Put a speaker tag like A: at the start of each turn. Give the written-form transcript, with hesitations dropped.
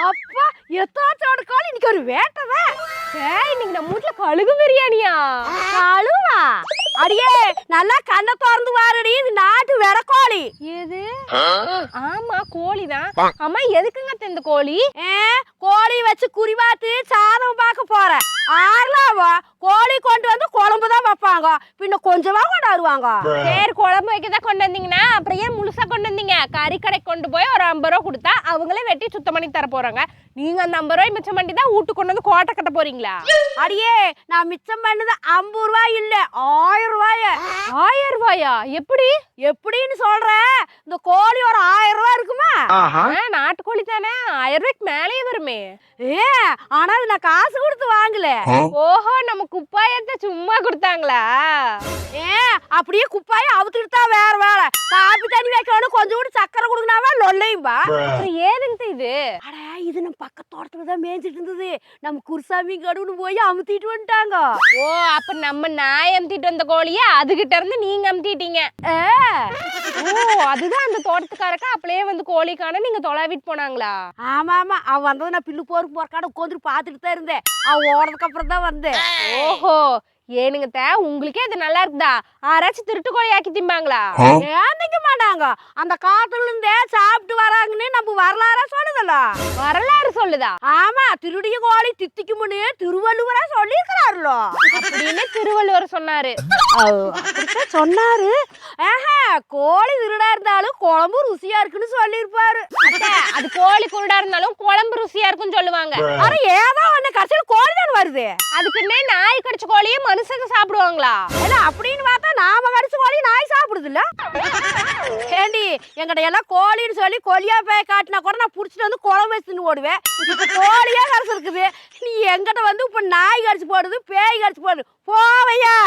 A: அப்பா எத்தாச்சோட கோழி இன்னைக்கு ஒரு வேட்டதான்.
B: இன்னைக்கு நம்ம வீட்டுல கழுகு பிரியாணியா?
A: கழுவா? அடியே நல்லா கண்ணை திறந்து வாருடி, இது நாட்டு வெற கோழி.
B: எது? ஆமா கோழிதான். அம்மா எதுக்குங்க இந்த கோழி?
A: கோழி வச்சு குறிவாத்து சாதம் பார்க்க போறேன். ஆறுலாவா கோழி கொண்டு வந்து குழம்பு தான் வைப்பாங்க, பின்ன கொஞ்சமா கொண்டாடுவாங்க.
B: சரி குழம்பு வைக்கதான் கொண்டு வந்தீங்கன்னா அப்புறம் ஏன் முழுசா கொண்டு வந்தீங்க? கறி கடைக்கு கொண்டு போய் ஒரு 50 ரூபா கொடுத்தா அவங்களே வெட்டி சுத்தம் பண்ணி தர போறாங்க. நீங்க அந்த 50 ரூபாய் மிச்சம் பண்ணி தான் வீட்டு கொண்டு வந்து கோட்டை கட்ட போறீங்களா?
A: அடியே நான் மிச்சம் பண்ணது 50 ரூபாய் இல்ல, 1000 ரூபாய.
B: 1000 ரூபாயா? எப்படி
A: எப்படின்னு சொல்ற? இந்த கோழி ஒரு 1000 ரூபாய் இருக்குமா?
B: நாட்டுக்கோழி தானே, 1000 ரூபாய்க்கு மேலேயே வருமே.
A: ஆனா அது நான் காசு கொடுத்து வாங்கல.
B: ஓஹோ, நம்ம குப்பாயத்தை சும்மா கொடுத்தாங்களா?
A: அப்படியே குப்பாயை அவுத்துட்டு தான் வேற வேலை. காப்பி தண்ணி வைக்கணும், கொஞ்சம் கூட சக்கரை கொடுக்கணாவா லொல்லையும்பா.
B: அப்புறம் ஏதுங்க இது?
A: அட இது நம்ம பக்கத்தோட்டத்துல தான் மேய்ஞ்சிட்டு இருந்தது. நம்ம குருசாமி கடுன்னு போய் அமுத்திட்டு வந்துட்டாங்க.
B: ஓ, அப்ப நம்ம நாய் அமுத்திட்டு வந்த கோழிய அதுகிட்ட இருந்து நீங்க அமுத்திட்டீங்க. ஓ, அதுதான் அந்த தோட்டத்துக்காரக்கா அப்படியே வந்து கோழிக்கான நீங்க தொலைவிட்டு போனாங்களா?
A: ஆமா ஆமா, அவ வந்தது நான் பில்லு போருக்கு போறக்காட உட்காந்துட்டு பாத்துட்டு தான் இருந்தேன். அவ ஓடுறதுக்கு அப்புறம் தான் வந்தேன்.
B: ஓஹோ, ஏனுங்க உங்களுக்கே இது நல்லா இருக்குதா? யாராச்சும் திருட்டு கோழி ஆக்கி திம்பாங்களா?
A: ஏந்திக்க மாட்டாங்க, அந்த காட்டுல இருந்தே சாப்பிட்டு வராங்கன்னு நம்ம வரலாறா சொல்லுதல்ல.
B: வரலாறு சொல்லுதா?
A: ஆமா, திருடிய கோழி தித்திக்கும்னு திருவள்ளுவரா சொல்லியிருக்கிறாருலோ.
B: அப்படின்னு திருவள்ளுவர் சொன்னாரு.
A: சொன்னாரு. கோழி திருடா இருந்தாலும் குழம்பு ருசியா இருக்குன்னு சொல்லிருப்பாரு.
B: அது கோழி குருடா இருந்தாலும் குழம்பு ருசியா இருக்குன்னு சொல்லுவாங்க.
A: ஆனா ஏதோ ஒண்ணு கடைசியில கோழி தான் வருது.
B: அதுக்குன்னே நாய் கடிச்ச கோழியே மனுஷங்க சாப்பிடுவாங்களா?
A: இல்ல அப்படின்னு பார்த்தா நாம கடிச்ச கோழி நாய் சாப்பிடுது இல்ல. ஏண்டி எங்கிட்ட எல்லாம் கோழின்னு சொல்லி கொல்லியா போய் காட்டினா கூட நான் புடிச்சிட்டு வந்து குழம்பு வச்சுன்னு ஓடுவேன். இப்ப கோழியா கடிச்சிருக்குது, நீ எங்கிட்ட வந்து இப்ப நாய் கடிச்சு போடுது, பேய் கடிச்சு போடுது. போவையா?